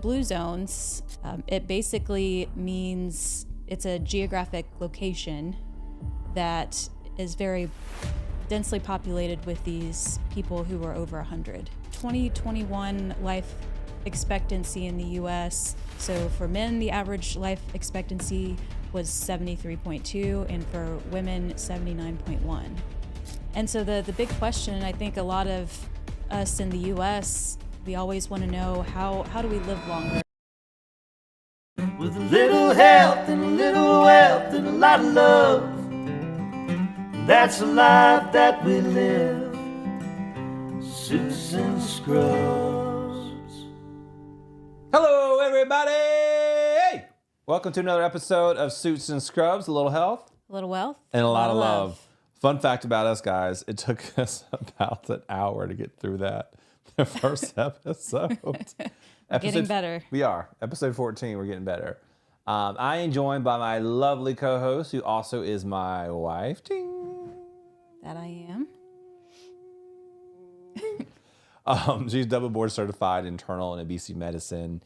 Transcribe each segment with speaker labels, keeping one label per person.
Speaker 1: blue zones, it basically means it's a geographic location that is very densely populated with these people who are over 100. 2021 life expectancy in the US. So for men, the average life expectancy was 73.2, and for women, 79.1. And so the big question, I think a lot of us in the US, we always want to know how do we live longer?
Speaker 2: With a little health and a little wealth and a lot of love, that's the life that we live. Suits and scrubs.
Speaker 3: Hello, everybody! Welcome to another episode of Suits and Scrubs, a little health.
Speaker 1: A little wealth.
Speaker 3: And a lot of love. Fun fact about us, guys, it took us about an hour to get through that. The first episode.
Speaker 1: Getting better.
Speaker 3: We are. Episode 14, we're getting better. I am joined by my lovely co-host, who also is my wife. Ding.
Speaker 1: That I am.
Speaker 3: She's double board certified internal and obesity medicine.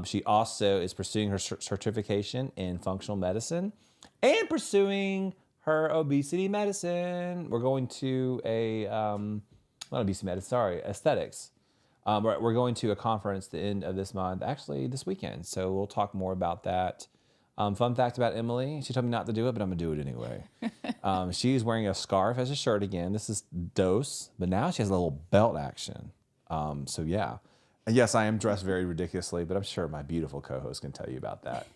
Speaker 3: She also is pursuing her certification in functional medicine and pursuing her obesity medicine. We're going to not obesity medicine, sorry, aesthetics. We're going to a conference at the end of this month, actually this weekend. So we'll talk more about that. Fun fact about Emily, she told me not to do it, but I'm gonna do it anyway. She's wearing a scarf as a shirt again. This is dose, but now she has a little belt action. So yeah. And yes, I am dressed very ridiculously, but I'm sure my beautiful co-host can tell you about that.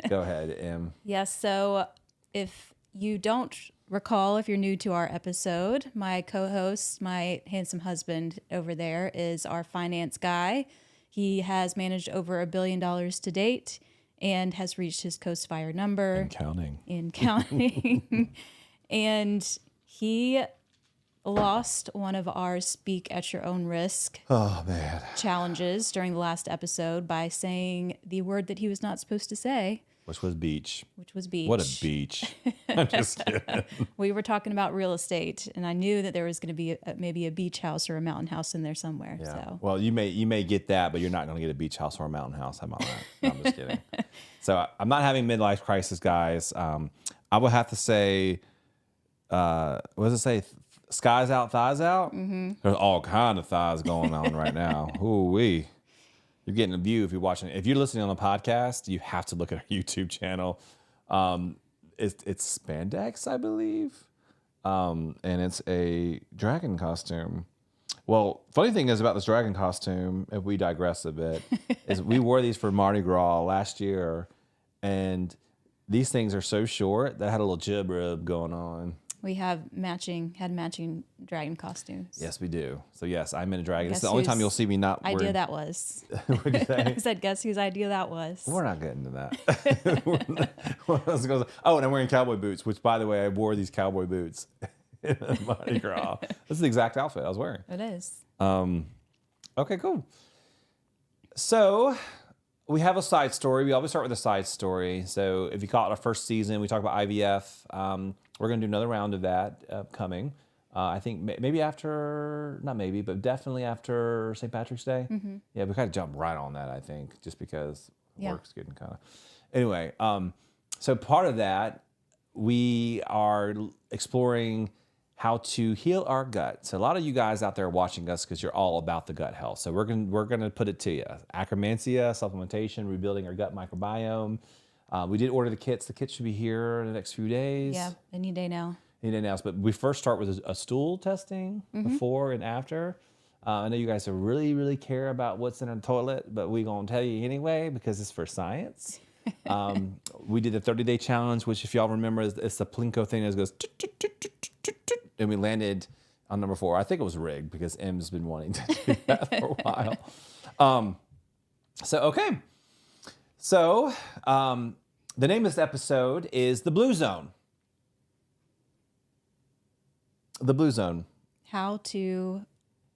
Speaker 3: Go ahead, Em.
Speaker 1: Yes, so if you don't recall, if you're new to our episode, my co-host, my handsome husband over there, is our finance guy. He has managed over $1 billion to date and has reached his Coast-Fire number.
Speaker 3: In
Speaker 1: counting. And he lost one of our speak at your own risk challenges during the last episode by saying the word that he was not supposed to say.
Speaker 3: Which was beach.
Speaker 1: What
Speaker 3: a beach. I'm just kidding.
Speaker 1: We were talking about real estate, and I knew that there was going to be maybe a beach house or a mountain house in there somewhere.
Speaker 3: Yeah.
Speaker 1: So.
Speaker 3: Well, you may get that, but you're not going to get a beach house or a mountain house. How about that? No, I'm just kidding. So I'm not having midlife crisis, guys. I would have to say, what does it say? Skies out, thighs out? Mm-hmm. There's all kind of thighs going on right now. Ooh-wee. You're getting a view if you're watching. If you're listening on the podcast, you have to look at our YouTube channel. It's spandex, I believe, and it's a dragon costume. Well, funny thing is about this dragon costume, if we digress a bit, is we wore these for Mardi Gras last year, and these things are so short that I had a little jib rub going on.
Speaker 1: We had matching dragon costumes.
Speaker 3: Yes, we do. So yes, I'm in a dragon. It's the only time you'll see me not wearing...
Speaker 1: idea that was.
Speaker 3: What'd you say?
Speaker 1: I said, guess whose idea that was?
Speaker 3: We're not getting to that. What else goes on? Oh, and I'm wearing cowboy boots, which, by the way, I wore these cowboy boots in Mardi Gras. This is the exact outfit I was wearing.
Speaker 1: It is.
Speaker 3: Okay, cool. So we have a side story. We always start with a side story. So if you caught our first season, we talk about IVF. We're going to do another round of that coming. I think maybe after, not maybe, but definitely after St. Patrick's Day. Mm-hmm. Yeah, we kind of jump right on that, I think, just because work's getting kind of... Anyway, so part of that, we are exploring how to heal our gut. So a lot of you guys out there are watching us because you're all about the gut health. So we're going to put it to you. Akkermansia, supplementation, rebuilding our gut microbiome. We did order the kits. The kits should be here in the next few days.
Speaker 1: Yeah, any day now.
Speaker 3: But we first start with a stool testing before and after. I know you guys really, really care about what's in the toilet, but we're going to tell you anyway because it's for science. We did the 30-day challenge, which if y'all remember, it's the Plinko thing that goes, and we landed on number 4. I think it was rigged because M's been wanting to do that for a while. So, the name of this episode is The Blue Zone. The Blue Zone.
Speaker 1: How to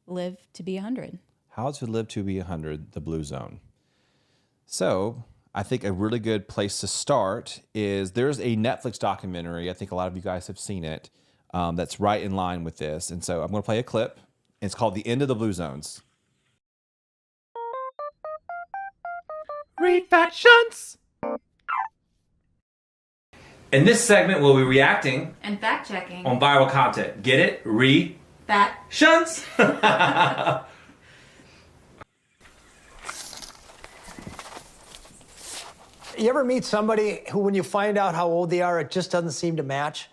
Speaker 1: live to be 100.
Speaker 3: How to live to be 100, The Blue Zone. So, I think a really good place to start is there's a Netflix documentary. I think a lot of you guys have seen it. That's right in line with this. And so I'm going to play a clip. It's called The End of the Blue Zones. Re-FACT-tions. In this segment, we'll be reacting
Speaker 1: And fact-checking
Speaker 3: on viral content. Get it? Re-FACT-tions.
Speaker 4: You ever meet somebody who, when you find out how old they are, it just doesn't seem to match?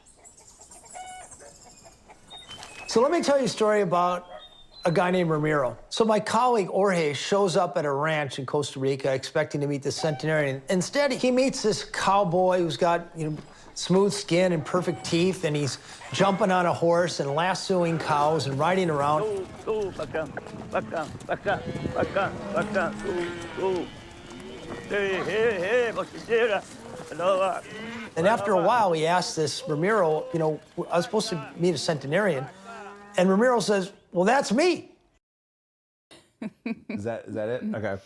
Speaker 4: So let me tell you a story about a guy named Ramiro. So my colleague Jorge shows up at a ranch in Costa Rica expecting to meet the centenarian. Instead, he meets this cowboy who's got, smooth skin and perfect teeth, and he's jumping on a horse and lassoing cows and riding around. And after a while, he asked this Ramiro, I was supposed to meet a centenarian. And Ramiro says, well, that's me.
Speaker 3: Is that it? Okay.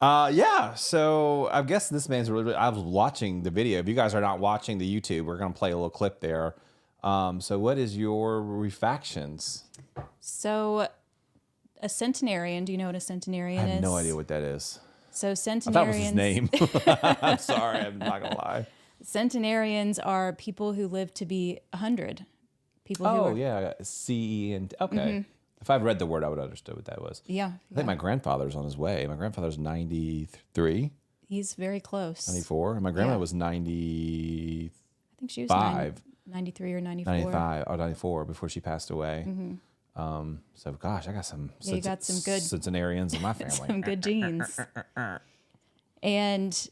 Speaker 3: Yeah, so I guess this man's really, I was watching the video. If you guys are not watching the YouTube, we're going to play a little clip there. So what is your Re-FACT-tions?
Speaker 1: So a centenarian, do you know what a centenarian is?
Speaker 3: I have no idea what that is.
Speaker 1: So centenarians...
Speaker 3: I thought it was his name. I'm sorry, I'm not going to lie.
Speaker 1: Centenarians are people who live to be 100. People who are...
Speaker 3: yeah, CE and... Okay. Mm-hmm. If I'd read the word, I would have understood what that was.
Speaker 1: Yeah.
Speaker 3: I think my grandfather's on his way. My grandfather's 93.
Speaker 1: He's very close.
Speaker 3: 94. And my grandma was 90...
Speaker 1: I think she was 93 or 94.
Speaker 3: 95 or 94 before she passed away.
Speaker 1: Mm-hmm.
Speaker 3: So, gosh, I got some...
Speaker 1: Yeah, you got some good...
Speaker 3: centenarians in my family.
Speaker 1: Some good genes. And,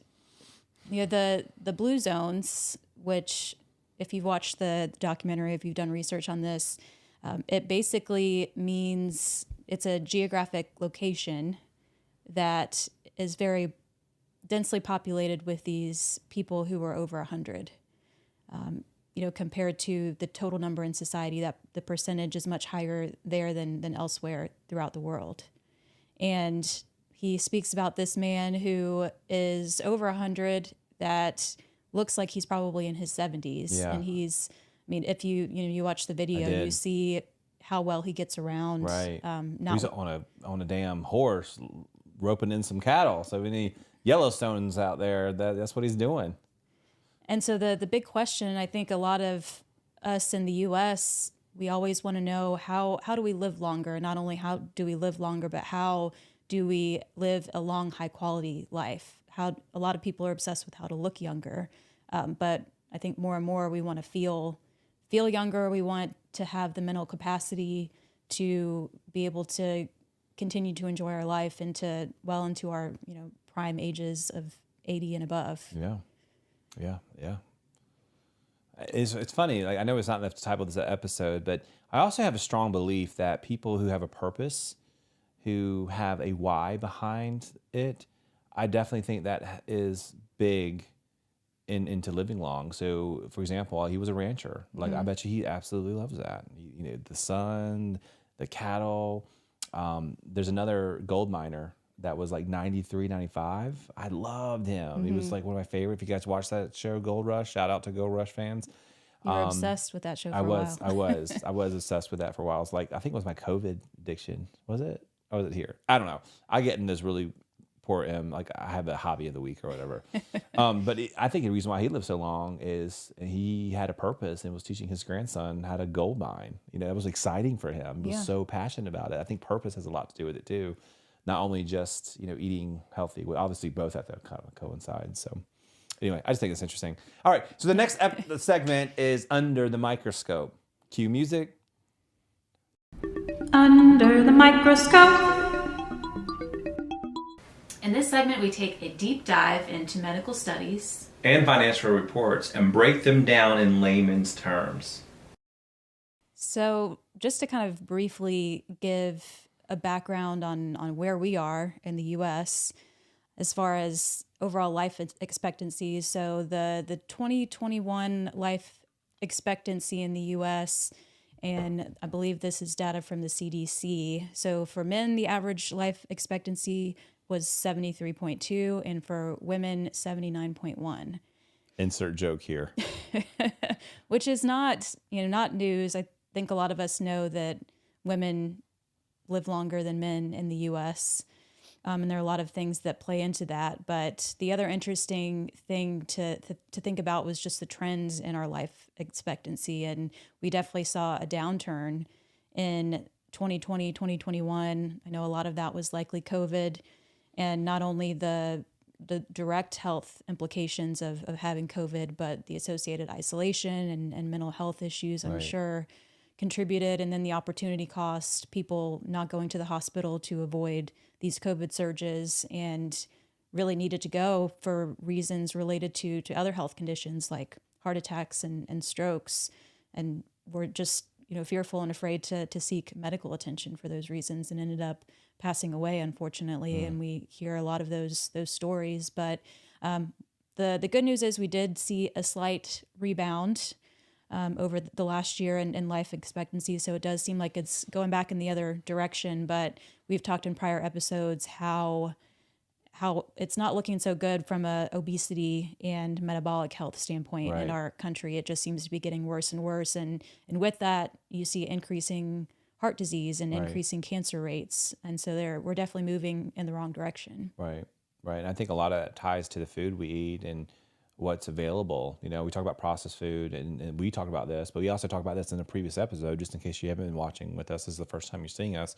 Speaker 1: the blue zones, which, if you've watched the documentary, if you've done research on this... it basically means it's a geographic location that is very densely populated with these people who are over 100. Compared to the total number in society, that the percentage is much higher there than elsewhere throughout the world. And he speaks about this man who is over 100 that looks like he's probably in his 70s.
Speaker 3: Yeah.
Speaker 1: And he's... if you watch the video, you see how well he gets around.
Speaker 3: Right. He's on a damn horse, roping in some cattle. So any Yellowstones out there, that's what he's doing.
Speaker 1: And so the big question, I think a lot of us in the U.S., we always want to know how do we live longer? Not only how do we live longer, but how do we live a long, high quality life? How a lot of people are obsessed with how to look younger, but I think more and more we want to feel younger. We want to have the mental capacity to be able to continue to enjoy our life into our prime ages of 80 and above.
Speaker 3: Yeah. It's funny. Like, I know it's not the title of this episode, but I also have a strong belief that people who have a purpose, who have a why behind it, I definitely think that is big into living long. So, for example, he was a rancher. Like, I bet you he absolutely loves that. The sun, the cattle. There's another gold miner that was like 93, 95. I loved him. He was like one of my favorite. If you guys watch that show, Gold Rush, shout out to Gold Rush fans.
Speaker 1: You were obsessed with that show for a while.
Speaker 3: I was obsessed with that for a while. It's like, I think it was my COVID addiction. Was it? Or was it here? I don't know. I get in this really poor like I have a hobby of the week or whatever. But I think the reason why he lived so long is he had a purpose and was teaching his grandson how to gold mine. It was exciting for him. He was so passionate about it. I think purpose has a lot to do with it too. Not only just, eating healthy. Well, obviously both have to kind of coincide. So anyway, I just think it's interesting. All right. So the next segment is Under the Microscope. Cue music.
Speaker 1: Under the Microscope. In this segment, we take a deep dive into medical studies
Speaker 3: and financial reports and break them down in layman's terms.
Speaker 1: So just to kind of briefly give a background on where we are in the U.S. as far as overall life expectancy. So the 2021 life expectancy in the U.S., and I believe this is data from the CDC. So for men, the average life expectancy was 73.2, and for women, 79.1.
Speaker 3: Insert joke here.
Speaker 1: Which is not news. I think a lot of us know that women live longer than men in the U.S. And there are a lot of things that play into that. But the other interesting thing to think about was just the trends in our life expectancy. And we definitely saw a downturn in 2020, 2021. I know a lot of that was likely COVID, and not only the direct health implications of having COVID, but the associated isolation and mental health issues, I'm sure, contributed. And then the opportunity cost, people not going to the hospital to avoid these COVID surges and really needed to go for reasons related to other health conditions like heart attacks and strokes. And were just, fearful and afraid to seek medical attention for those reasons, and ended up passing away, unfortunately. And we hear a lot of those stories. But the good news is we did see a slight rebound over the last year in life expectancy. So it does seem like it's going back in the other direction. But we've talked in prior episodes how it's not looking so good from a obesity and metabolic health standpoint in our country. It just seems to be getting worse and worse. And with that, you see increasing heart disease and increasing cancer rates. And so we're definitely moving in the wrong direction.
Speaker 3: Right. And I think a lot of that ties to the food we eat and what's available. We talk about processed food, and we talk about this, but we also talk about this in a previous episode, just in case you haven't been watching with us. This is the first time you're seeing us.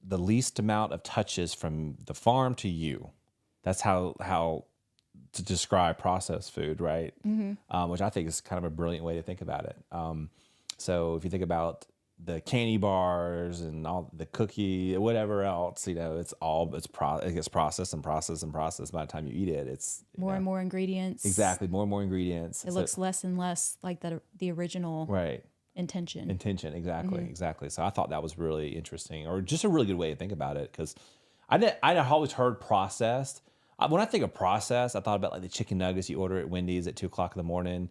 Speaker 3: The least amount of touches from the farm to you. That's how to describe processed food, right? Which I think is kind of a brilliant way to think about it. So if you think about the candy bars and all the cookie, whatever else, it gets processed and processed and processed. By the time you eat it, it's
Speaker 1: more and more ingredients.
Speaker 3: Exactly, more and more ingredients.
Speaker 1: It looks less and less like the original intention.
Speaker 3: Exactly. So I thought that was really interesting, or just a really good way to think about it, because I always heard processed. When I think of processed, I thought about like the chicken nuggets you order at Wendy's at 2:00 in the morning,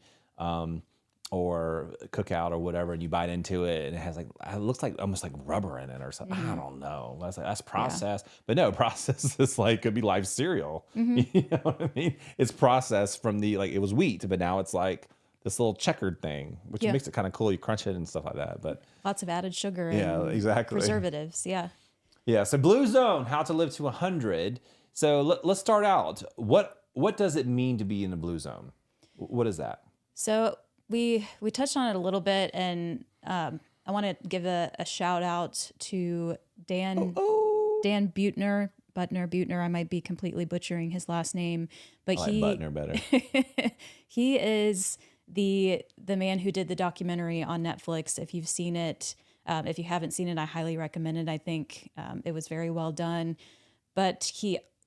Speaker 3: or Cookout or whatever, and you bite into it and it has it looks like almost like rubber in it or something. I don't know. I was like, that's processed, but no, processed is could be live cereal. You know what I mean? It's processed from it was wheat, but now it's like this little checkered thing, which makes it kind of cool. You crunch it and stuff like that, but
Speaker 1: lots of added sugar and preservatives. Yeah.
Speaker 3: So Blue Zone, how to live to 100. So let's start out. What does it mean to be in the Blue Zone? What is that?
Speaker 1: So we touched on it a little bit, and I want to give a shout out to Dan Buettner. I might be completely butchering his last name, but
Speaker 3: I like Buettner better.
Speaker 1: He is the man who did the documentary on Netflix. If you've seen it, if you haven't seen it, I highly recommend it. I think it was very well done. But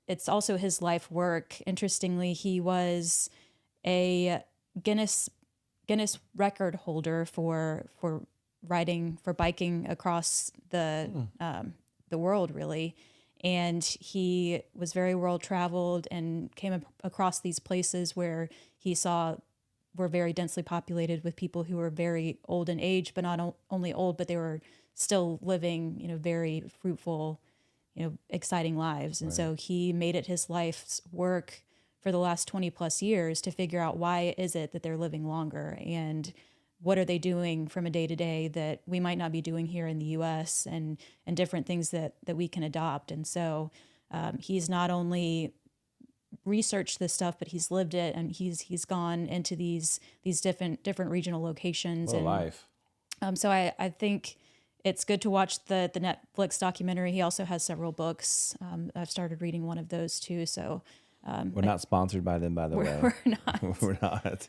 Speaker 1: it's also his life work. Interestingly, he was a Guinness record holder for biking across the world, really. And he was very world traveled and came across these places where he saw were very densely populated with people who were very old in age, but not only old, but they were still living, very fruitful, exciting lives. And so he made it his life's work for the last 20 plus years to figure out why is it that they're living longer, and what are they doing from a day to day that we might not be doing here in the US, and different things that we can adopt. And so he's not only researched this stuff, but he's lived it, and he's gone into these different regional locations.
Speaker 3: What a life.
Speaker 1: So I think it's good to watch the Netflix documentary. He also has several books. I've started reading one of those too. So
Speaker 3: we're not sponsored by them, by the way.
Speaker 1: We're not.
Speaker 3: We're not.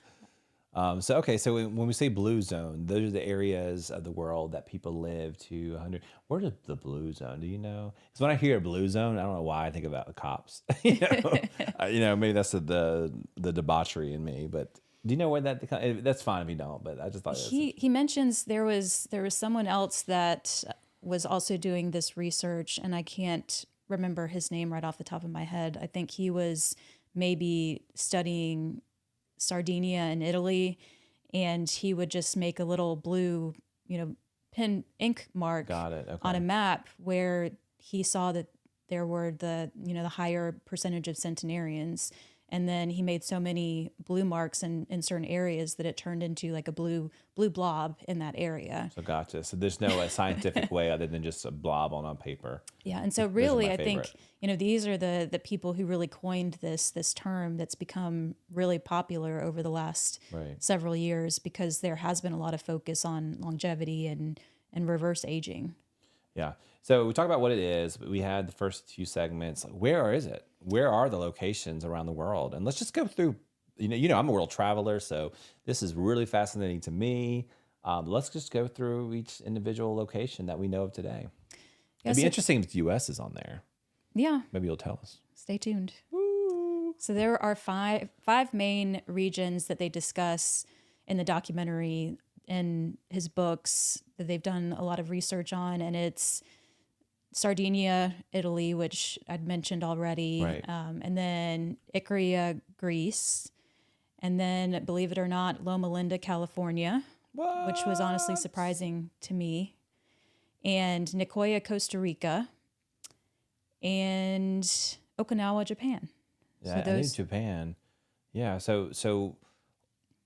Speaker 3: So when we say Blue Zone, those are the areas of the world that people live to 100. Where is the Blue Zone? Do you know? Because when I hear Blue Zone, I don't know why I think about the cops. Maybe that's the debauchery in me. But do you know where that's fine if you don't. But I just thought
Speaker 1: he mentions there was someone else that was also doing this research, and I can't remember his name right off the top of my head. I think he was maybe studying Sardinia in Italy, and he would just make a little blue, pen ink mark on a map where he saw that there were the higher percentage of centenarians, And then he made so many blue marks in certain areas that it turned into like a blue blob in that area.
Speaker 3: So gotcha. So there's no scientific way other than just a blob on paper.
Speaker 1: Yeah, and so really, I think these are the people who really coined this term that's become really popular over the last several years, because there has been a lot of focus on longevity and reverse aging. Yeah.
Speaker 3: So we talked about what it is. We had the first few segments. Where is it? Where are the locations around the world? And let's just go through. I'm a world traveler, so this is really fascinating to me. Let's just go through each individual location that we know of today. It'd be interesting if the U.S. is on there.
Speaker 1: Yeah.
Speaker 3: Maybe you'll tell us.
Speaker 1: Stay tuned. Woo. So there are five main regions that they discuss in the documentary, in his books, that they've done a lot of research on, and it's Sardinia, Italy, which I'd mentioned already, and then Ikaria, Greece, and then, believe it or not, Loma Linda, California, which was honestly surprising to me, and Nicoya, Costa Rica, and Okinawa, Japan.
Speaker 3: Yeah, so I think Japan. Yeah, so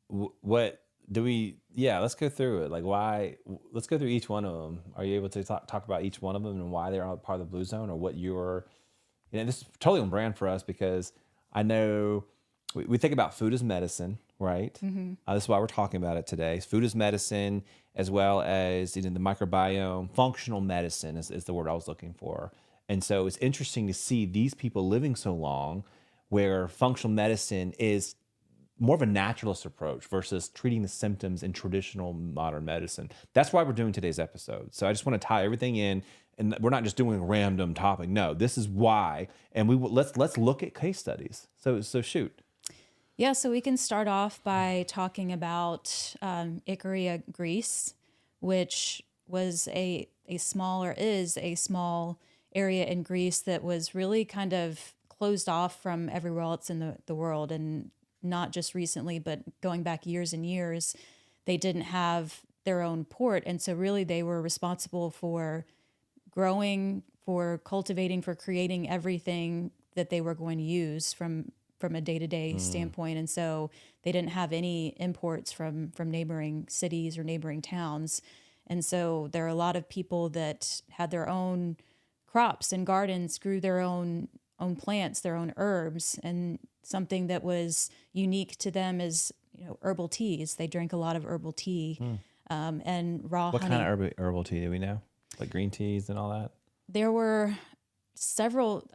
Speaker 3: what do we? Yeah, let's go through it. Like, why? Let's go through each one of them. Are you able to talk about each one of them and why they're part of the blue zone, or what you're? This is totally on brand for us, because I know we think about food as medicine, right? Mm-hmm. This is why we're talking about it today. Food as medicine, as well as the microbiome. Functional medicine is the word I was looking for. And so it's interesting to see these people living so long, where functional medicine is more of a naturalist approach versus treating the symptoms in traditional modern medicine. That's why we're doing today's episode. So I just want to tie everything in, and we're not just doing a random topic. No, this is why. And let's look at case studies. So shoot.
Speaker 1: Yeah, so we can start off by talking about Ikaria, Greece, which was is a small area in Greece that was really kind of closed off from everywhere else in the world. And not just recently, but going back years and years, they didn't have their own port. And so really they were responsible for growing, for cultivating, for creating everything that they were going to use from a day-to-day standpoint. And so they didn't have any imports from neighboring cities or neighboring towns. And so there are a lot of people that had their own crops and gardens, grew their own plants, their own herbs, and something that was unique to them is, herbal teas. They drank a lot of herbal tea and raw honey.
Speaker 3: What kind of herbal tea do we know? Like green teas and all that? There
Speaker 1: were several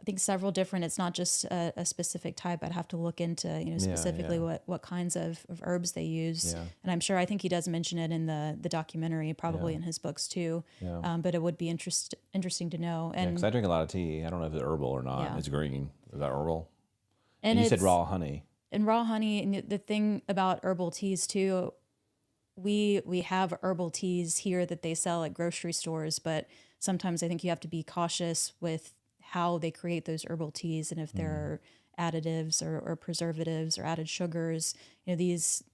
Speaker 1: different. It's not just a specific type. I'd have to look into specifically what kinds of herbs they use. Yeah. And I think he does mention it in the documentary, probably in his books too. Yeah. But it would be interesting to know. And
Speaker 3: because I drink a lot of tea. I don't know if it's herbal or not. Yeah. It's green. Is that herbal? And you said raw honey.
Speaker 1: And raw honey. And the thing about herbal teas too, we have herbal teas here that they sell at grocery stores, but sometimes I think you have to be cautious with how they create those herbal teas, and if there are additives or preservatives or added sugars. These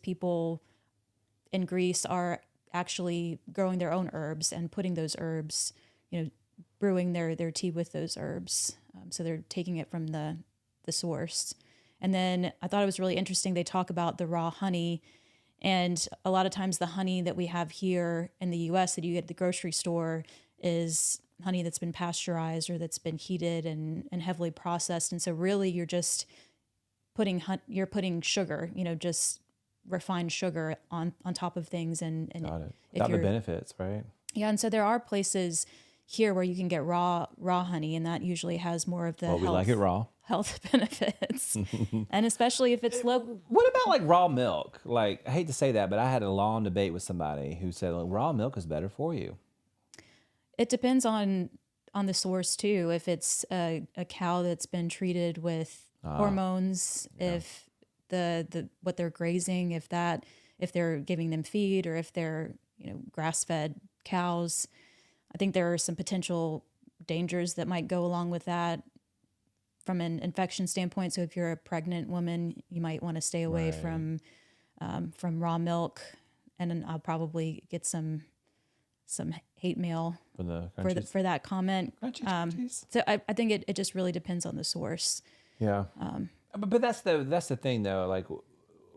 Speaker 1: people in Greece are actually growing their own herbs and putting those herbs, brewing their tea with those herbs. So they're taking it from the source. And then I thought it was really interesting. They talk about the raw honey, and a lot of times the honey that we have here in the U.S. that you get at the grocery store is honey that's been pasteurized or that's been heated and heavily processed. And so really you're just putting sugar, just refined sugar on top of things. And
Speaker 3: got it. Without the benefits, right?
Speaker 1: Yeah. And so there are places here where you can get raw honey, and that usually has more of the
Speaker 3: we like it raw.
Speaker 1: Health benefits. And especially if it's local.
Speaker 3: What about like raw milk? Like, I hate to say that, but I had a long debate with somebody who said raw milk is better for you.
Speaker 1: It depends on the source too. If it's a cow that's been treated with hormones, if the what they're grazing, if they're giving them feed, or if they're grass-fed cows, I think there are some potential dangers that might go along with that from an infection standpoint. So if you're a pregnant woman, you might want to stay away from raw milk. And then I'll probably get some hate mail for that comment. So I think it just really depends on the source.
Speaker 3: Yeah. But that's the thing though. Like,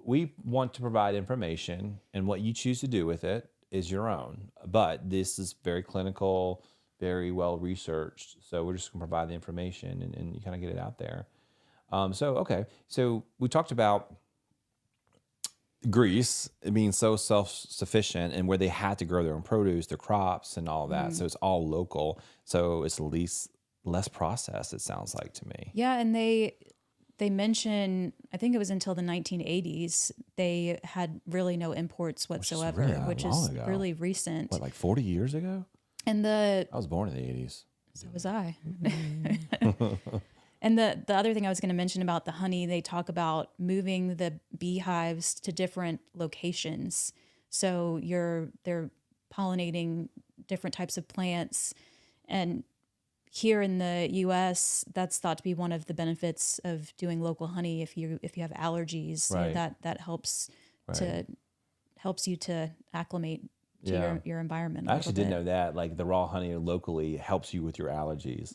Speaker 3: we want to provide information, and what you choose to do with it is your own. But this is very clinical, very well researched. So we're just going to provide the information, and you kind of get it out there. Okay. So we talked about Greece being so self-sufficient, and where they had to grow their own produce, their crops, and all that. So it's all local. So it's less processed, it sounds like to me.
Speaker 1: Yeah, and they mention, I think it was until the 1980s, they had really no imports whatsoever, which is really recent.
Speaker 3: What, like 40 years ago?
Speaker 1: And
Speaker 3: I was born in the 80s.
Speaker 1: So was I. And the other thing I was going to mention about the honey, they talk about moving the beehives to different locations. So they're pollinating different types of plants. And here in the U.S., that's thought to be one of the benefits of doing local honey. If you have allergies,
Speaker 3: right.
Speaker 1: that helps
Speaker 3: right.
Speaker 1: helps you to acclimate to your environment.
Speaker 3: I actually didn't know that. Like, the raw honey locally helps you with your allergies.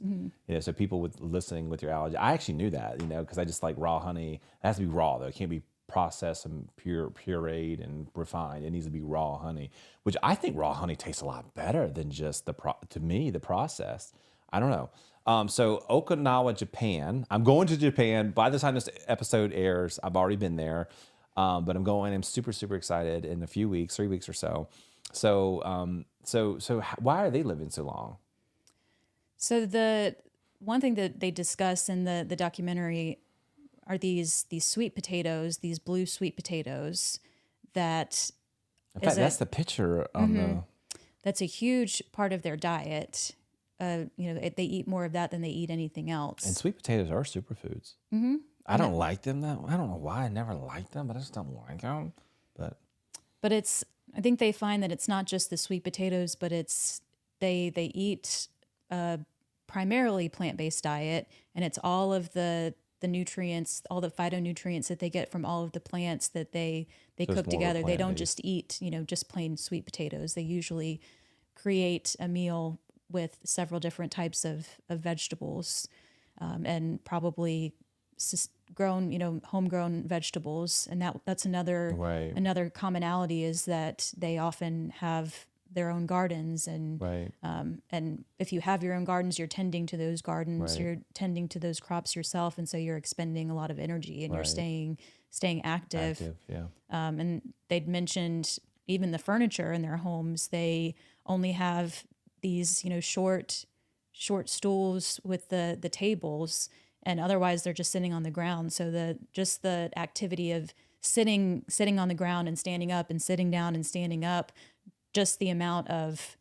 Speaker 3: So people listening with your allergies, I actually knew that. Because I just like raw honey. It has to be raw though. It can't be processed and pureed and refined. It needs to be raw honey, which I think raw honey tastes a lot better than just the processed. I don't know. So Okinawa, Japan. I'm going to Japan. By the time this episode airs, I've already been there. But I'm going. I'm super, super excited in a few weeks, 3 weeks or so. So why are they living so long?
Speaker 1: So the one thing that they discuss in the documentary are these sweet potatoes, these blue sweet potatoes that.
Speaker 3: In fact, that's the picture on the.
Speaker 1: That's a huge part of their diet. They eat more of that than they eat anything else.
Speaker 3: And sweet potatoes are superfoods. Mm-hmm. I don't like them. I don't know why I never liked them, but I just don't like them. But
Speaker 1: I think they find that it's not just the sweet potatoes, but it's they eat primarily plant-based diet, and it's all of the nutrients, all the phytonutrients that they get from all of the plants that they cook together. They don't just eat, just plain sweet potatoes. They usually create a meal with several different types of vegetables, and probably grown, homegrown vegetables. And that's another commonality, is that they often have their own gardens, and and if you have your own gardens, you're tending to those gardens, you're tending to those crops yourself, and so you're expending a lot of energy, and you're staying active. And they'd mentioned even the furniture in their homes, they only have these short stools with the tables, and otherwise they're just sitting on the ground. So the activity of sitting on the ground and standing up, and sitting down and standing up, just the amount of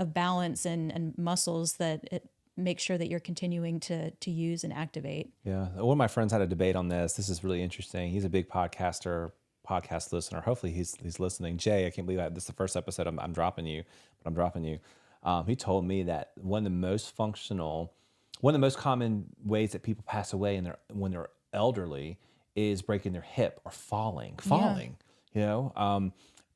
Speaker 1: balance and muscles that it makes sure that you're continuing to use and activate.
Speaker 3: Yeah. One of my friends had a debate on this. This is really interesting. He's a big podcast listener. Hopefully he's listening. Jay, I can't believe this is the first episode I'm dropping you, but I'm dropping you. He told me that one of the most common ways that people pass away when they're elderly is breaking their hip or falling.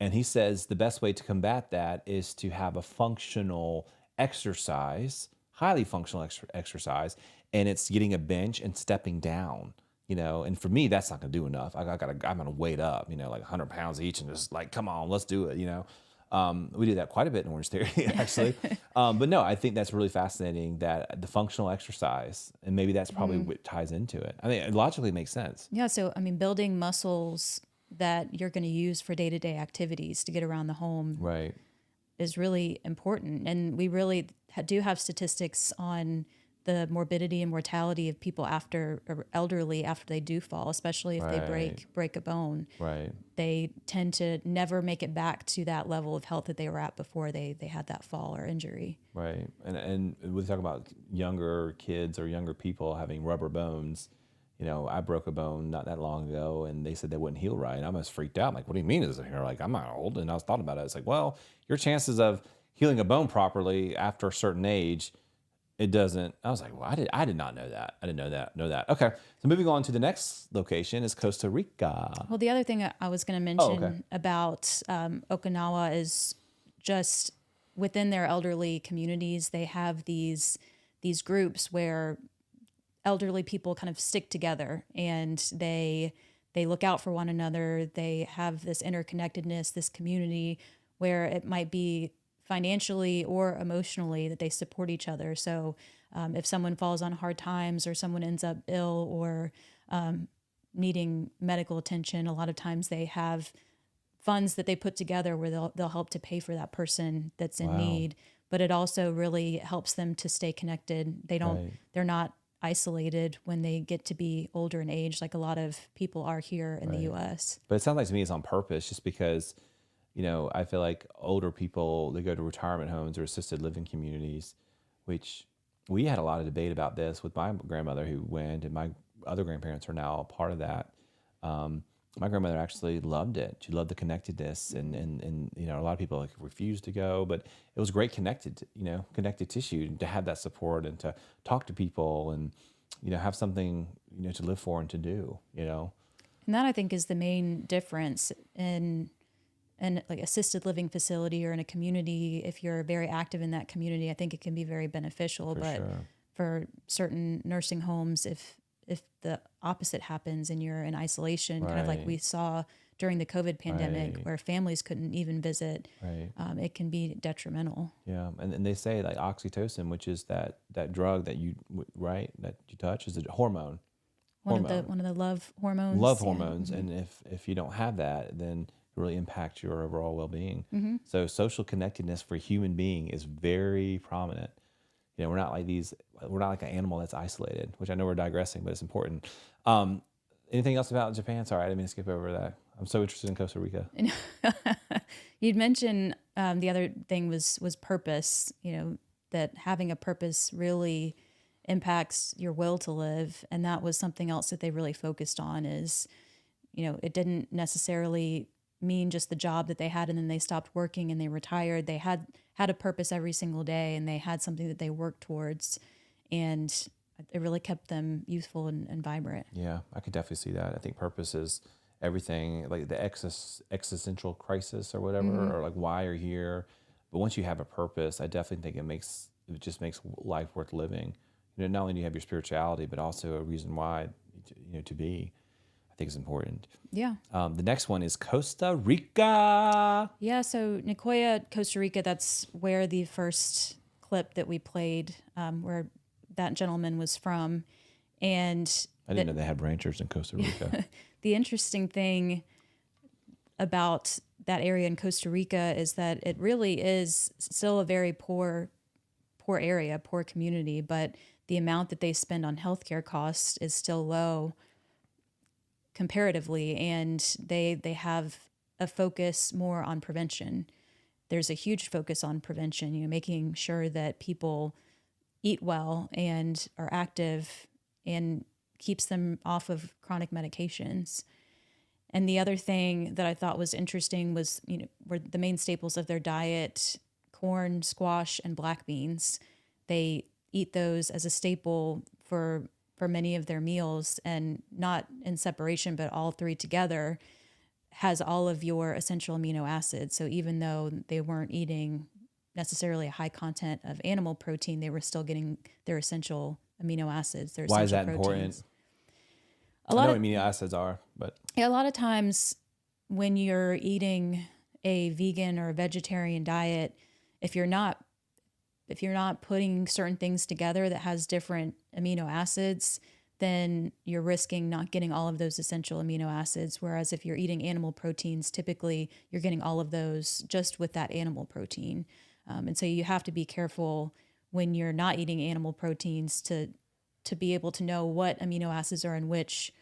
Speaker 3: And he says the best way to combat that is to have a functional exercise, highly functional exercise, and it's getting a bench and stepping down. And for me, that's not gonna do enough. I'm gonna weight up, like 100 pounds each, and just like, come on, let's do it. We do that quite a bit in Orange Theory, actually. But no, I think that's really fascinating, that the functional exercise, and maybe that's probably what ties into it. I think it logically makes sense.
Speaker 1: Yeah. So, building muscles that you're going to use for day-to-day activities to get around the home is really important. And we really do have statistics on the morbidity and mortality of people elderly after they do fall, especially if they break a bone. They tend to never make it back to that level of health that they were at before they had that fall or injury.
Speaker 3: And we talk about younger kids or younger people having rubber bones. I broke a bone not that long ago, and they said they wouldn't heal right. And I was freaked out. I'm like, what do you mean? You're like, I'm not old. And I was thought about it. It's like, well, your chances of healing a bone properly after a certain age, it doesn't. I was like, well, I did not know that. I didn't know that. Okay. So moving on to the next location is Costa Rica.
Speaker 1: Well, the other thing I was going to mention about Okinawa is just within their elderly communities, they have these groups where elderly people kind of stick together, and they look out for one another. They have this interconnectedness, this community where it might be financially or emotionally that they support each other. So if someone falls on hard times or someone ends up ill or needing medical attention, a lot of times they have funds that they put together where they'll help to pay for that person that's in need. But it also really helps them to stay connected. They're not isolated when they get to be older in age, like a lot of people are here in the U.S.
Speaker 3: But it sounds like to me it's on purpose, just because, I feel like older people, they go to retirement homes or assisted living communities, which we had a lot of debate about this with my grandmother who went, and my other grandparents are now a part of that. My grandmother actually loved it. She loved the connectedness, and a lot of people refused to go, but it was great connected tissue to have that support and to talk to people and have something to live for and to do.
Speaker 1: And that, I think, is the main difference in like assisted living facility or in a community. If you're very active in that community, I think it can be very beneficial. For certain nursing homes, if the opposite happens and you're in isolation, kind of like we saw during the COVID pandemic, where families couldn't even visit, it can be detrimental.
Speaker 3: Yeah, and they say like oxytocin, which is that drug that you touch, is a hormone.
Speaker 1: One of the love hormones.
Speaker 3: Love hormones, and if you don't have that, then it really impacts your overall well-being. So social connectedness for a human being is very prominent. We're not like an animal that's isolated, which I know we're digressing, but it's important. Anything else about Japan? Sorry, I didn't mean to skip over that. I'm so interested in Costa Rica.
Speaker 1: You'd mentioned the other thing was purpose, that having a purpose really impacts your will to live. And that was something else that they really focused on is, it didn't necessarily mean just the job that they had and then they stopped working and they retired. They had a purpose every single day, and they had something that they worked towards, and it really kept them youthful and vibrant. Yeah,
Speaker 3: I could definitely see that. I think purpose is everything, like the existential crisis or whatever, or like why you're here. But once you have a purpose, I definitely think it just makes life worth living. Not only do you have your spirituality, but also a reason why to be. I think is important.
Speaker 1: Yeah.
Speaker 3: The next one is Costa Rica.
Speaker 1: Yeah, so Nicoya, Costa Rica, that's where the first clip that we played, where that gentleman was from. And
Speaker 3: I didn't know they had ranchers in Costa Rica.
Speaker 1: The interesting thing about that area in Costa Rica is that it really is still a very poor area, poor community, but the amount that they spend on healthcare costs is still low comparatively, and they have a focus more on prevention. There's a huge focus on prevention, making sure that people eat well and are active and keeps them off of chronic medications. And the other thing that I thought was interesting was, were the main staples of their diet, corn, squash, and black beans. They eat those as a staple for many of their meals, and not in separation, but all three together has all of your essential amino acids. So even though they weren't eating necessarily a high content of animal protein, they were still getting their essential amino acids. Their
Speaker 3: Why is that
Speaker 1: proteins.
Speaker 3: important? I know what amino acids are, but
Speaker 1: a lot of times when you're eating a vegan or a vegetarian diet, if you're not putting certain things together that has different amino acids, then you're risking not getting all of those essential amino acids. Whereas if you're eating animal proteins, typically you're getting all of those just with that animal protein. And so you have to be careful when you're not eating animal proteins to be able to know what amino acids are in which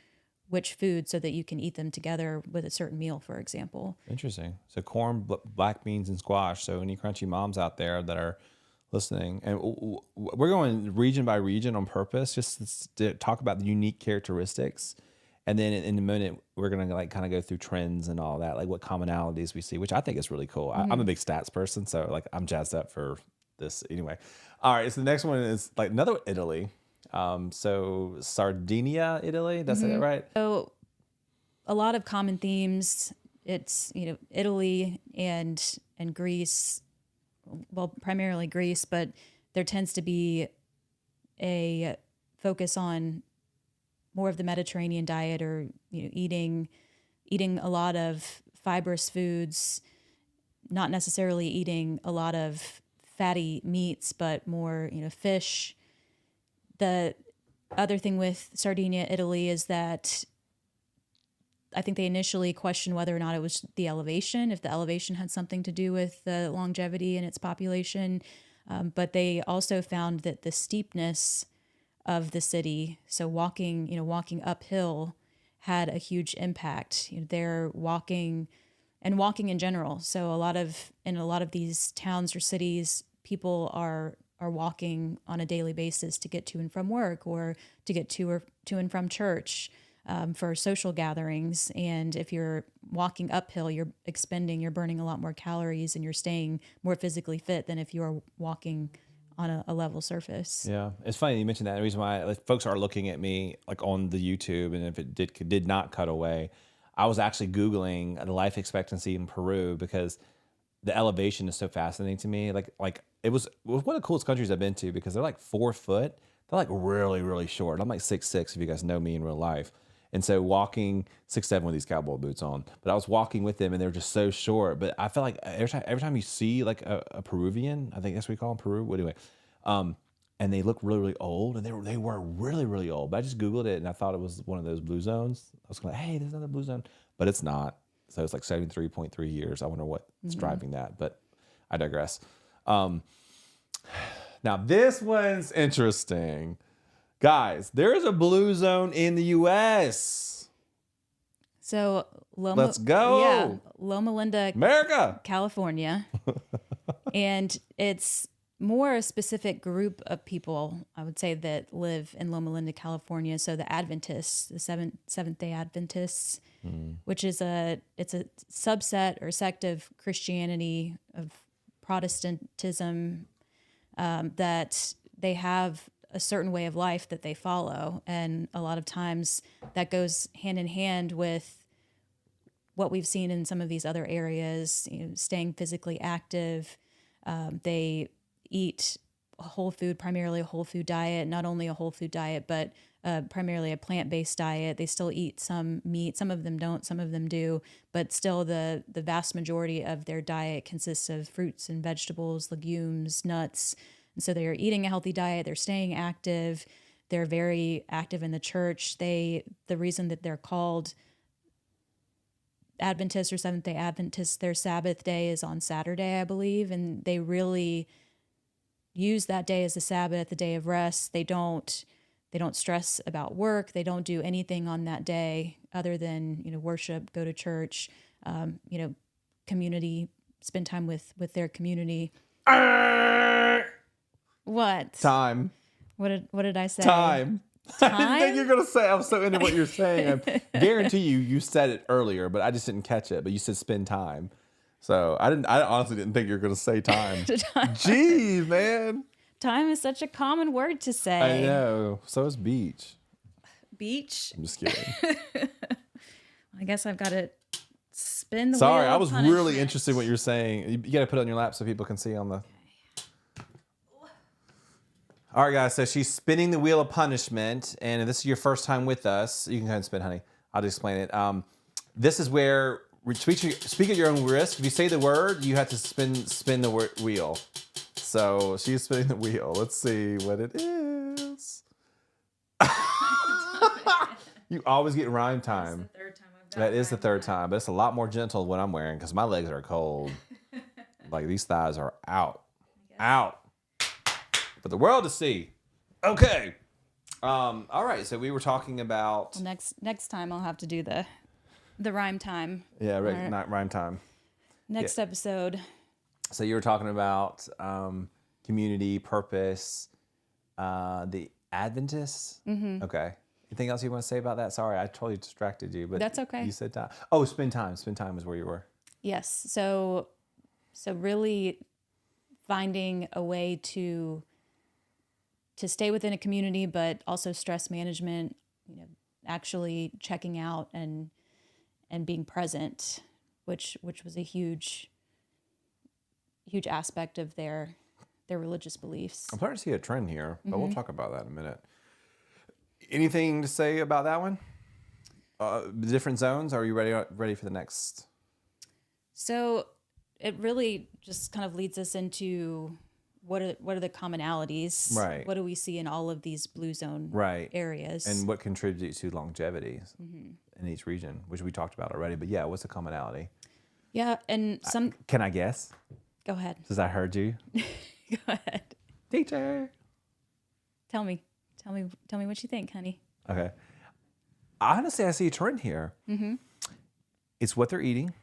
Speaker 1: food, so that you can eat them together with a certain meal, for example.
Speaker 3: Interesting. So corn, black beans, and squash. So any crunchy moms out there that are listening, and we're going region by region on purpose, just to talk about the unique characteristics, and then in a minute we're gonna kind of go through trends and all that, like what commonalities we see, which I think is really cool. I'm a big stats person, so I'm jazzed up for this anyway. All right, so the next one is like another Italy. So Sardinia, Italy, did I say that right?
Speaker 1: So a lot of common themes. It's Italy and Greece. Well, primarily Greece, but there tends to be a focus on more of the Mediterranean diet, or eating a lot of fibrous foods, not necessarily eating a lot of fatty meats, but more fish. The other thing with Sardinia, Italy, is that I think they initially questioned whether or not it was the elevation, if the elevation had something to do with the longevity in its population. But they also found that the steepness of the city, so walking uphill, had a huge impact. They're walking in general. So in a lot of these towns or cities, people are walking on a daily basis to get to and from work, or to get to and from church, for social gatherings. And if you're walking uphill, you're burning a lot more calories, and you're staying more physically fit than if you are walking on a level surface.
Speaker 3: Yeah, it's funny you mentioned that. The reason why folks are looking at me on the YouTube, and if it did not cut away, I was actually Googling the life expectancy in Peru, because the elevation is so fascinating to me. Like it was one of the coolest countries I've been to, because they're like 4 foot. They're like really, really short. I'm like 6'6", if you guys know me in real life. And so walking 6'7" with these cowboy boots on, but I was walking with them, and they're just so short. But I feel like every time you see like a Peruvian, I think that's what we call them, Peru. Anyway, and they look really, really old, and they were really, really old. But I just Googled it, and I thought it was one of those blue zones. I was like, hey, there's another blue zone, but it's not. So it's like 73.3 years. I wonder what's driving that, but I digress. Now this one's interesting. Guys, there is a blue zone in the U.S.
Speaker 1: So
Speaker 3: Let's go.
Speaker 1: Yeah, Loma Linda,
Speaker 3: America,
Speaker 1: California. And it's more a specific group of people, I would say, that live in Loma Linda, California. So the Adventists, the Seventh-day Adventists, which is it's a subset or sect of Christianity, of Protestantism, that they have a certain way of life that they follow. And a lot of times that goes hand in hand with what we've seen in some of these other areas, staying physically active. They eat primarily a whole food diet, not only a whole food diet, but primarily a plant-based diet. They still eat some meat. Some of them don't, some of them do, but still the vast majority of their diet consists of fruits and vegetables, legumes, nuts. And so they're eating a healthy diet, they're staying active, they're very active in the church. The reason that they're called Adventists or Seventh-day Adventists, their Sabbath day is on Saturday, I believe, and they really use that day as a Sabbath, a day of rest. They don't stress about work. They don't do anything on that day other than worship, go to church, community, spend time with their community. What?
Speaker 3: Time.
Speaker 1: What did I say?
Speaker 3: Time.
Speaker 1: Time?
Speaker 3: I didn't think you're going to say. I was so into what you're saying. I guarantee you said it earlier, but I just didn't catch it. But you said spend time. So I honestly didn't think you were going to say time. Jeez, man.
Speaker 1: Time is such a common word to say.
Speaker 3: I know. So is beach.
Speaker 1: Beach?
Speaker 3: I'm just kidding.
Speaker 1: I guess I've got to spin the
Speaker 3: Sorry,
Speaker 1: wheel
Speaker 3: I
Speaker 1: of
Speaker 3: was
Speaker 1: punishment.
Speaker 3: really interested in what you're saying. You got to put it on your lap so people can see on the... All right, guys, so she's spinning the wheel of punishment, and if this is your first time with us, you can go ahead and spin, honey. I'll just explain it. This is where, speak at your own risk. If you say the word, you have to spin the wheel. So she's spinning the wheel. Let's see what it is. You always get rhyme time.
Speaker 1: That's the third time I've
Speaker 3: That is the third time, but it's a lot more gentle than what I'm wearing because my legs are cold. Like these thighs are out. For the world to see. Okay. All right. So we were talking about...
Speaker 1: Well, next time I'll have to do the rhyme time.
Speaker 3: Yeah, not rhyme time.
Speaker 1: Next episode.
Speaker 3: So you were talking about community, purpose, the Adventists? Mm-hmm. Okay. Anything else you want to say about that? Sorry, I totally distracted you. But
Speaker 1: that's okay.
Speaker 3: You said time. Oh, spend time. Spend time is where you were.
Speaker 1: Yes. So really finding a way to stay within a community, but also stress management, actually checking out and being present, which was a huge aspect of their religious beliefs.
Speaker 3: I'm starting to see a trend here, but we'll talk about that in a minute. Anything to say about that one? The different zones? Are you ready for the next?
Speaker 1: So it really just kind of leads us into what are the commonalities?
Speaker 3: Right.
Speaker 1: What do we see in all of these blue zone areas?
Speaker 3: And what contributes to longevity in each region, which we talked about already. But yeah, what's the commonality?
Speaker 1: Yeah, and some.
Speaker 3: Can I guess?
Speaker 1: Go ahead.
Speaker 3: Since I heard you.
Speaker 1: Go ahead.
Speaker 3: Teacher.
Speaker 1: Tell me what you think, honey.
Speaker 3: Okay. Honestly, I see a trend here. It's what they're eating.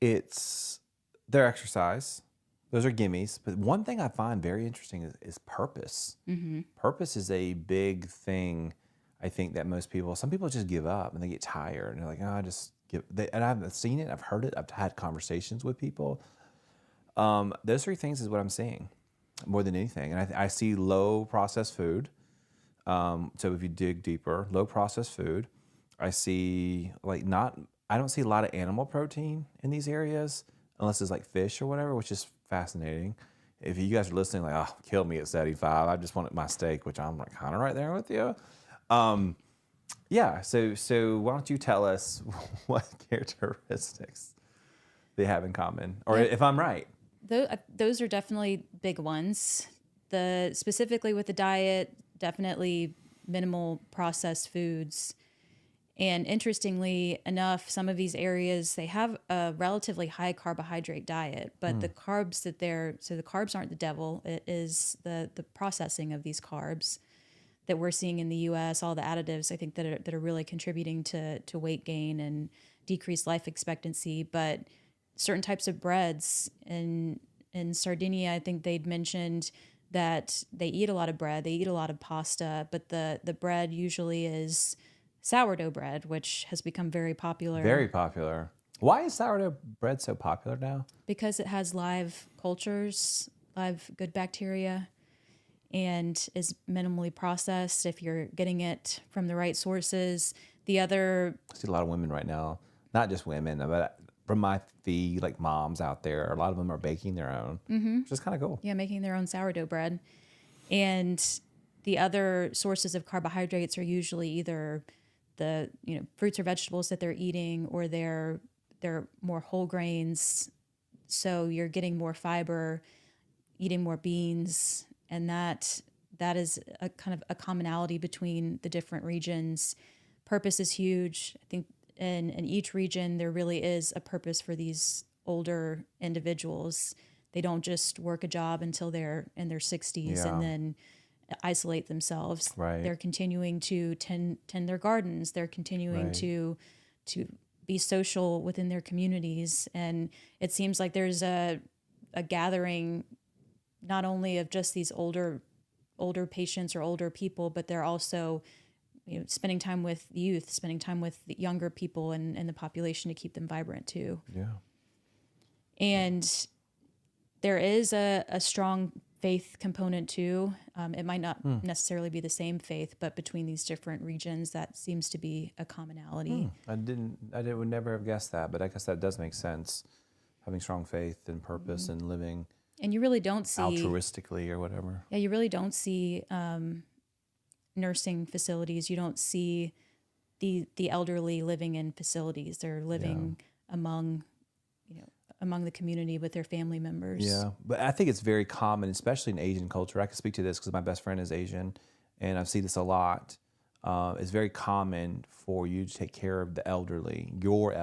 Speaker 3: It's their exercise. Those are gimmies. But one thing I find very interesting is purpose. Purpose is a big thing, I think, that some people just give up and they get tired. And they're like, oh, I just give. And I've seen it. I've heard it. I've had conversations with people. Those three things is what I'm seeing more than anything. And I see low processed food. So if you dig deeper, low processed food. I see I don't see a lot of animal protein in these areas unless it's like fish or whatever, which is fascinating. If you guys are listening, like, oh, kill me at 75. I just wanted my steak, which I'm like kind of right there with you. Yeah. So why don't you tell us what characteristics they have in common, or if I'm right?
Speaker 1: Those are definitely big ones. Specifically with the diet, definitely minimal processed foods. And interestingly enough, some of these areas, they have a relatively high carbohydrate diet, but the carbs the carbs aren't the devil. It is the processing of these carbs that we're seeing in the U.S., all the additives, I think, that are really contributing to weight gain and decreased life expectancy. But certain types of breads in Sardinia, I think they'd mentioned that they eat a lot of bread, they eat a lot of pasta, but the bread usually is sourdough bread, which has become very popular.
Speaker 3: Very popular. Why is sourdough bread so popular now?
Speaker 1: Because it has live cultures, live good bacteria, and is minimally processed if you're getting it from the right sources. I
Speaker 3: see a lot of women right now, not just women, but from my feed, like moms out there, a lot of them are baking their own, which is kind of cool.
Speaker 1: Yeah, making their own sourdough bread. And the other sources of carbohydrates are usually either the fruits or vegetables that they're eating, or they're more whole grains. So you're getting more fiber, eating more beans, and that is a kind of a commonality between the different regions. Purpose is huge. I think in each region there really is a purpose for these older individuals. They don't just work a job until they're in their 60s and then isolate themselves.
Speaker 3: Right.
Speaker 1: They're continuing to tend their gardens. They're continuing to be social within their communities. And it seems like there's a gathering not only of just these older patients or older people, but they're also spending time with youth, spending time with the younger people and the population to keep them vibrant too.
Speaker 3: Yeah.
Speaker 1: And there is a strong faith component too. It might not necessarily be the same faith, but between these different regions, that seems to be a commonality.
Speaker 3: I would never have guessed that, but I guess that does make sense. Having strong faith and purpose and living,
Speaker 1: and you really don't see
Speaker 3: altruistically or whatever.
Speaker 1: Yeah, you really don't see nursing facilities. You don't see the elderly living in facilities. They're living among the community with their family members.
Speaker 3: Yeah, but I think it's very common, especially in Asian culture. I can speak to this because my best friend is Asian, and I've seen this a lot. It's very common for you to take care of the elderly, your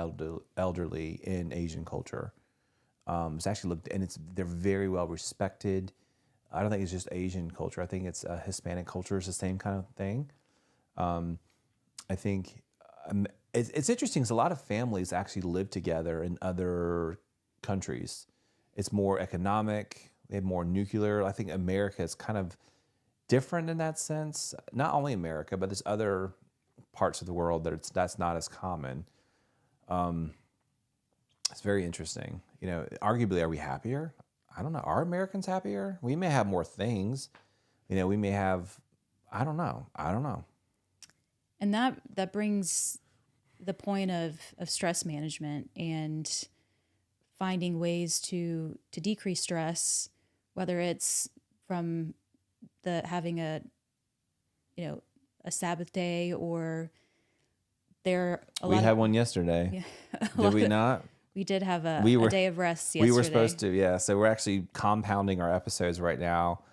Speaker 3: elderly in Asian culture. It's actually they're very well respected. I don't think it's just Asian culture. I think it's Hispanic culture is the same kind of thing. I think it's interesting because a lot of families actually live together in other countries. It's more economic. They have more nuclear. I think America is kind of different in that sense. Not only America, but there's other parts of the world that's not as common. It's very interesting. Arguably, are we happier? I don't know. Are Americans happier? We may have more things. We may have. I don't know.
Speaker 1: And that brings the point of stress management and finding ways to decrease stress, whether it's from having a a Sabbath day, or
Speaker 3: we had one yesterday.
Speaker 1: Yeah,
Speaker 3: Did we not?
Speaker 1: we did have a day of rest yesterday.
Speaker 3: We were supposed to, yeah. So we're actually compounding our episodes right now.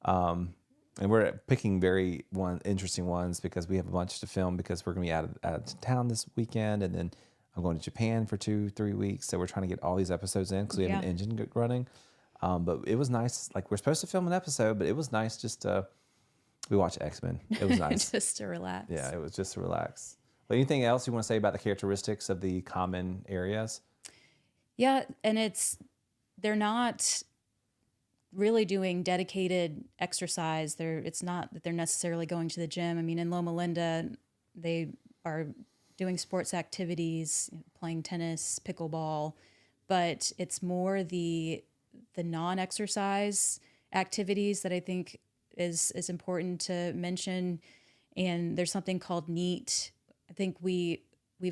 Speaker 3: And we're picking very interesting ones because we have a bunch to film because we're going to be out of town this weekend. And then I'm going to Japan for 2-3 weeks. So we're trying to get all these episodes in because we have an engine running. But it was nice. Like, we're supposed to film an episode, but it was nice just to, we watched X-Men. It was nice.
Speaker 1: Just to relax.
Speaker 3: Yeah, it was just to relax. But anything else you want to say about the characteristics of the common areas?
Speaker 1: Yeah, and they're not really doing dedicated exercise. It's not that they're necessarily going to the gym. I mean, in Loma Linda, they are doing sports activities, playing tennis, pickleball, but it's more the non-exercise activities that I think is important to mention. And there's something called NEAT. I think we've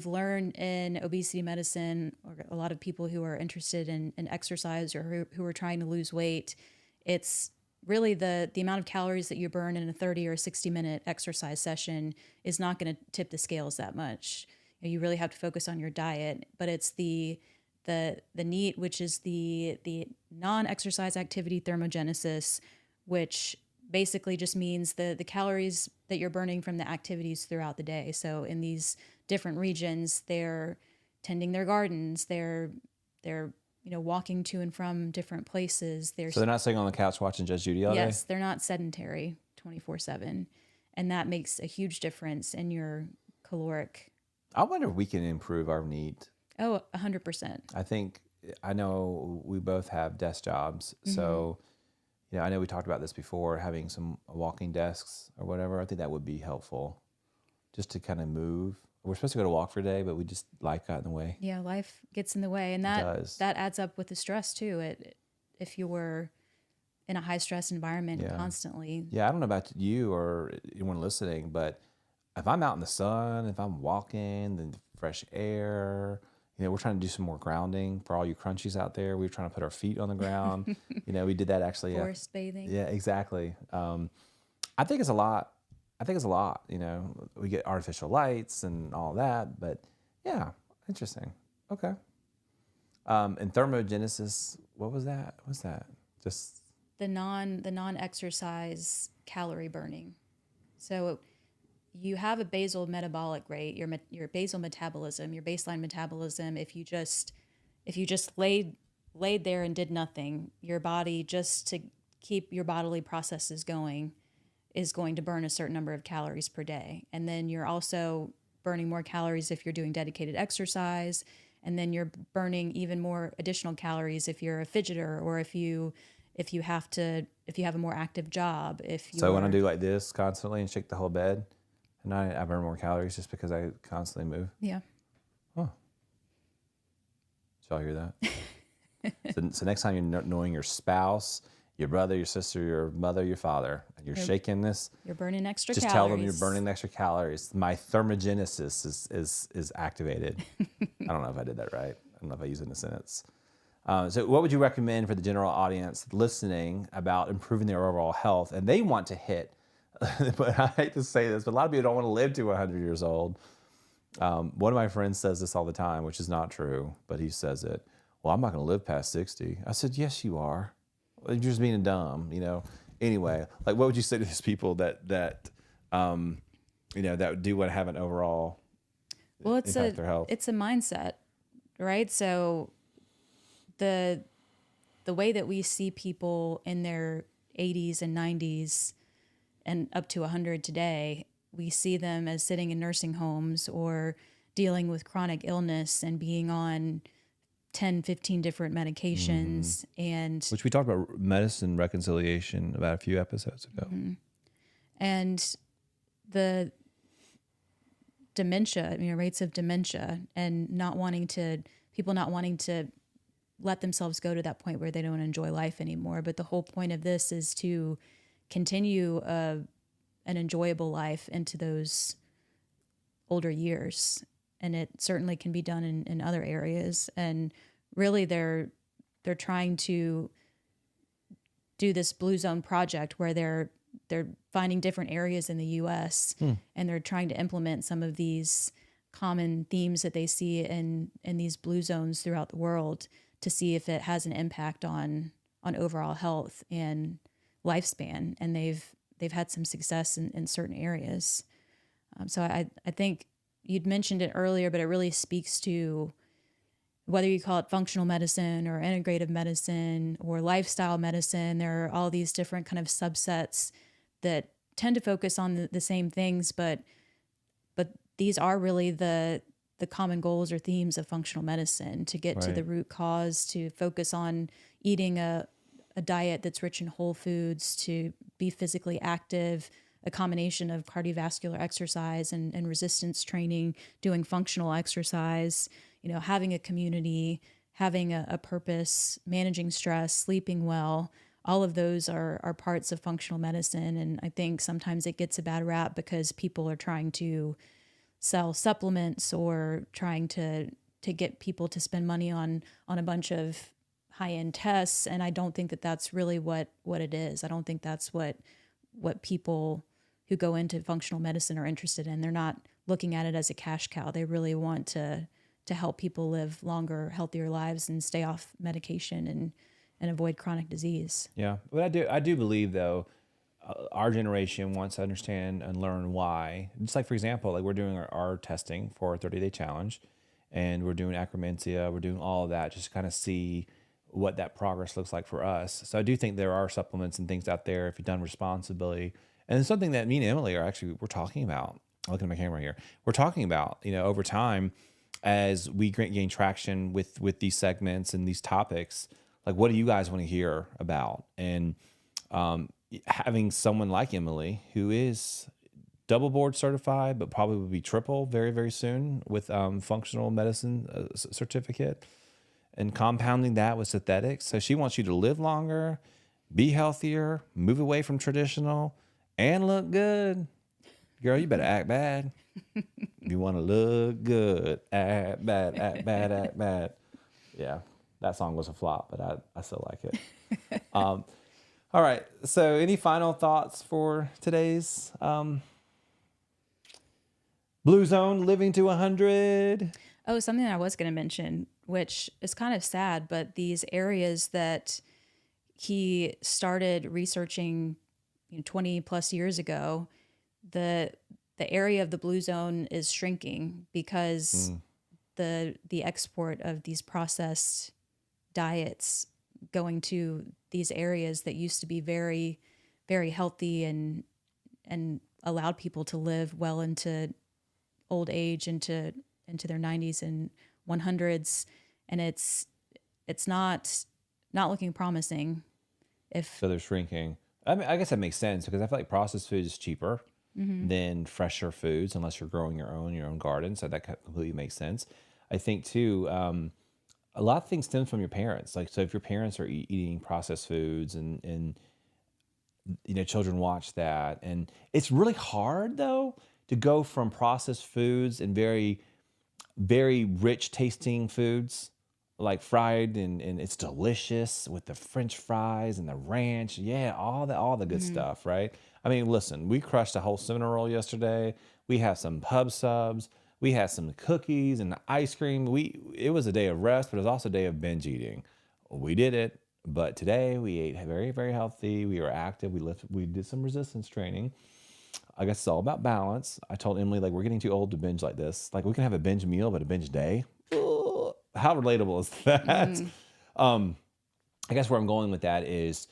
Speaker 1: learned in obesity medicine, or a lot of people who are interested in exercise or who are trying to lose weight, it's really the amount of calories that you burn in a 30 or 60-minute exercise session is not going to tip the scales that much. You really have to focus on your diet, but it's the NEAT, which is the non-exercise activity thermogenesis, which basically just means the calories that you're burning from the activities throughout the day. So in these different regions, they're tending their gardens, they're walking to and from different places.
Speaker 3: So they're not sitting on the couch watching Judge Judy all day?
Speaker 1: Yes, they're not sedentary 24/7, and that makes a huge difference in your caloric.
Speaker 3: I wonder if we can improve our NEAT.
Speaker 1: Oh, 100%.
Speaker 3: I know we both have desk jobs, so I know we talked about this before, having some walking desks or whatever. I think that would be helpful, just to kind of move. We're supposed to go to walk for a day, but life got in the way.
Speaker 1: Yeah, life gets in the way, and that adds up with the stress too. If you were in a high stress environment constantly.
Speaker 3: Yeah, I don't know about you or anyone listening, but if I'm out in the sun, if I'm walking, then fresh air. We're trying to do some more grounding for all you crunchies out there. We're trying to put our feet on the ground. We did that actually.
Speaker 1: Forest bathing.
Speaker 3: Yeah, exactly. I think it's a lot. We get artificial lights and all that, but yeah, interesting. Okay. And thermogenesis, what was that? What's that? Just
Speaker 1: the non-exercise calorie burning. So you have a basal metabolic rate, your basal metabolism, your baseline metabolism. If you just laid there and did nothing, your body, just to keep your bodily processes going, is going to burn a certain number of calories per day. And then you're also burning more calories if you're doing dedicated exercise. And then you're burning even more additional calories if you're a fidgeter, or if you have a more active job.
Speaker 3: So when I do like this constantly and shake the whole bed, and I burn more calories just because I constantly move.
Speaker 1: Yeah.
Speaker 3: Oh. Did y'all hear that? So next time you're knowing your spouse, your brother, your sister, your mother, your father, and you're shaking this,
Speaker 1: you're burning extra calories.
Speaker 3: Just tell them you're burning extra calories. My thermogenesis is activated. I don't know if I did that right. I don't know if I used it in a sentence. So what would you recommend for the general audience listening about improving their overall health? And they want to hit, but I hate to say this, but a lot of people don't want to live to 100 years old. One of my friends says this all the time, which is not true, but he says it. Well, I'm not going to live past 60. I said, yes, you are. You're just being dumb, Anyway, like, what would you say to these people that that do want to have an overall impact their health?
Speaker 1: It's a mindset, right? So the way that we see people in their 80s and 90s and up to 100 today, we see them as sitting in nursing homes or dealing with chronic illness and being on 10, 15 different medications. And
Speaker 3: which we talked about medicine reconciliation about a few episodes ago.
Speaker 1: And the dementia, rates of dementia, and people not wanting to let themselves go to that point where they don't enjoy life anymore. But the whole point of this is to continue an enjoyable life into those older years. And it certainly can be done in other areas. And really they're trying to do this Blue Zone project where they're they're finding different areas in the U.S. And they're trying to implement some of these common themes that they see in these blue zones throughout the world to see if it has an impact on overall health and lifespan. And they've had some success in certain areas. So I think you'd mentioned it earlier, but it really speaks to whether you call it functional medicine or integrative medicine or lifestyle medicine. There are all these different kind of subsets that tend to focus on the same things, but these are really the common goals or themes of functional medicine, to get to the root cause, to focus on eating a diet that's rich in whole foods, to be physically active, a combination of cardiovascular exercise and resistance training, doing functional exercise, having a community, having a purpose, managing stress, sleeping well. All of those are parts of functional medicine. And I think sometimes it gets a bad rap because people are trying to sell supplements or trying to get people to spend money on a bunch of high-end tests. And I don't think that that's really what it is. I don't think that's what people who go into functional medicine are interested in. They're not looking at it as a cash cow. They really want to help people live longer, healthier lives and stay off medication and avoid chronic disease.
Speaker 3: Yeah, but I do believe though, our generation wants to understand and learn why. Just like, for example, like we're doing our testing for a 30-day challenge, and we're doing Akkermansia, we're doing all of that just to kind of see what that progress looks like for us. So I do think there are supplements and things out there if you've done responsibly. And it's something that me and Emily we're talking about. I'm looking at my camera here. We're talking about, over time, as we gain traction with these segments and these topics, like what do you guys want to hear about? And having someone like Emily, who is double board certified, but probably will be triple very, very soon with functional medicine certificate, and compounding that with synthetics. So she wants you to live longer, be healthier, move away from traditional, and look good. Girl, you better act bad. You want to look good. Act bad, act bad, act bad. Yeah, that song was a flop, but I still like it. All right, so any final thoughts for today's Blue Zone Living to 100?
Speaker 1: Oh, something I was going to mention, which is kind of sad, but these areas that he started researching 20 plus years ago, the area of the blue zone is shrinking because the export of these processed diets going to these areas that used to be very, very healthy and allowed people to live well into old age, into their 90s and 100s, and it's not looking promising.
Speaker 3: So they're shrinking. I mean, I guess that makes sense because I feel like processed food is cheaper than fresher foods unless you're growing your own garden. So that completely makes sense. I think too, a lot of things stem from your parents. Like, so if your parents are eating processed foods and children watch that, and it's really hard though to go from processed foods and very, very rich tasting foods, like fried and it's delicious with the French fries and the ranch. Yeah, all the good stuff, right? I mean, listen, we crushed a whole cinnamon roll yesterday. We have some pub subs. We had some cookies and ice cream. It was a day of rest, but it was also a day of binge eating. We did it, but today we ate very, very healthy. We were active. We did some resistance training. I guess it's all about balance. I told Emily, like, we're getting too old to binge like this. Like, we can have a binge meal, but a binge day. Ugh, how relatable is that? I guess where I'm going with that is,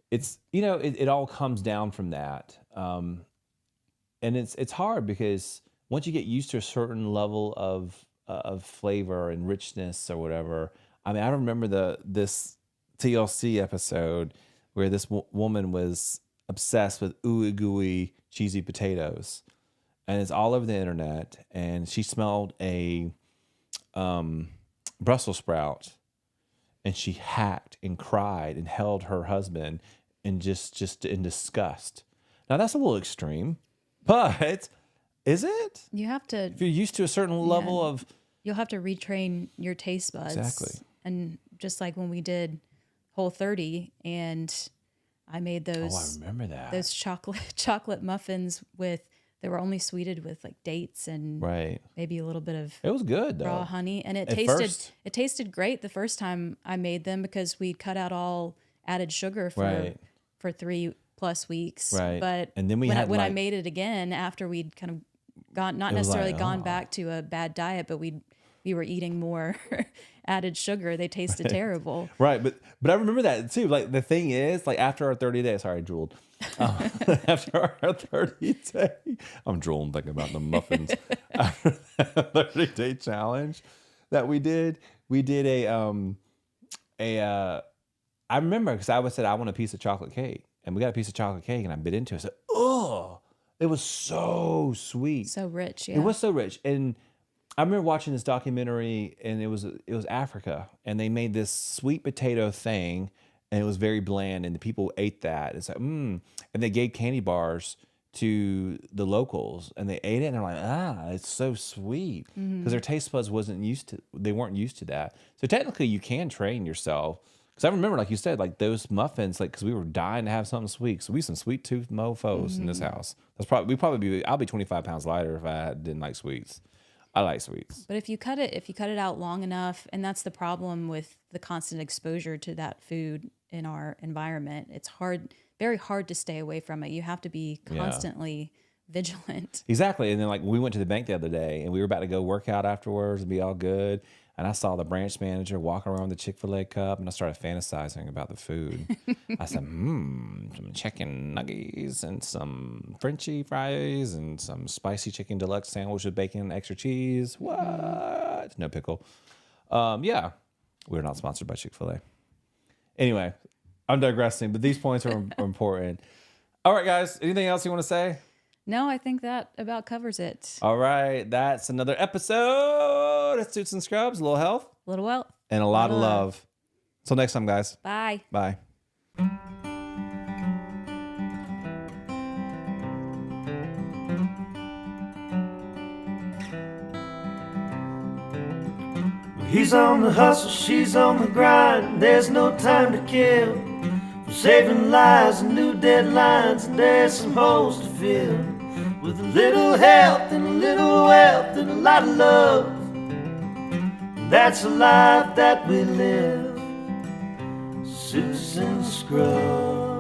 Speaker 3: it's it all comes down from that, and it's hard because once you get used to a certain level of flavor and richness or whatever. I mean, I remember this TLC episode where this woman was obsessed with ooey gooey cheesy potatoes, and it's all over the internet. And she smelled a Brussels sprout, and she hacked and cried and held her husband in just in disgust. Now that's a little extreme, but is it?
Speaker 1: You have to,
Speaker 3: if you're used to a certain level of,
Speaker 1: you'll have to retrain your taste buds.
Speaker 3: Exactly.
Speaker 1: And just like when we did Whole 30 and I made those.
Speaker 3: Oh, I remember that.
Speaker 1: Those chocolate muffins they were only sweetened with like dates and maybe a little bit of
Speaker 3: it was good though.
Speaker 1: Raw honey, and it tasted great the first time I made them because we cut out all added sugar for 3+ weeks.
Speaker 3: Right.
Speaker 1: But
Speaker 3: and then when
Speaker 1: I made it again after we'd kind of gone back to a bad diet, but we were eating more added sugar, they tasted terrible.
Speaker 3: Right, but I remember that too. Like the thing is, like after our 30 days, sorry, I drooled. After our 30 day, I'm drooling thinking about the muffins. After that 30-day challenge that we did I remember because I said I want a piece of chocolate cake, and we got a piece of chocolate cake, and I bit into it. I said, oh, it was so sweet,
Speaker 1: so rich. Yeah,
Speaker 3: it was so rich. And I remember watching this documentary, and it was Africa, and they made this sweet potato thing, and it was very bland, and the people ate that. It's like, and they gave candy bars to the locals, and they ate it, and they're like, it's so sweet, because their taste buds weren't used to that. So technically, you can train yourself. Because I remember, like you said, like those muffins, like because we were dying to have something sweet. So we some sweet tooth mofos in this house. I'll be 25 pounds lighter if I didn't like sweets. I like sweets.
Speaker 1: But if you cut it out long enough, and that's the problem with the constant exposure to that food in our environment, it's very hard to stay away from it. You have to be constantly vigilant.
Speaker 3: Exactly. And then like we went to the bank the other day, and we were about to go work out afterwards and be all good. And I saw the branch manager walking around with the Chick-fil-A cup, and I started fantasizing about the food. I said, some chicken nuggets and some Frenchy fries and some spicy chicken deluxe sandwich with bacon and extra cheese. What? No pickle. Yeah, we're not sponsored by Chick-fil-A. Anyway, I'm digressing, but these points are important. All right, guys, anything else you want to say?
Speaker 1: No, I think that about covers it.
Speaker 3: All right, that's another episode of Suits and Scrubs. A little health,
Speaker 1: a little wealth,
Speaker 3: and a lot of love. Until next time, guys.
Speaker 1: Bye.
Speaker 3: Bye.
Speaker 2: He's on the hustle, she's on the grind. There's no time to kill. For saving lives and new deadlines, and there's some holes to fill. With a little health and a little wealth and a lot of love. That's a life that we live. Suits and Scrubs.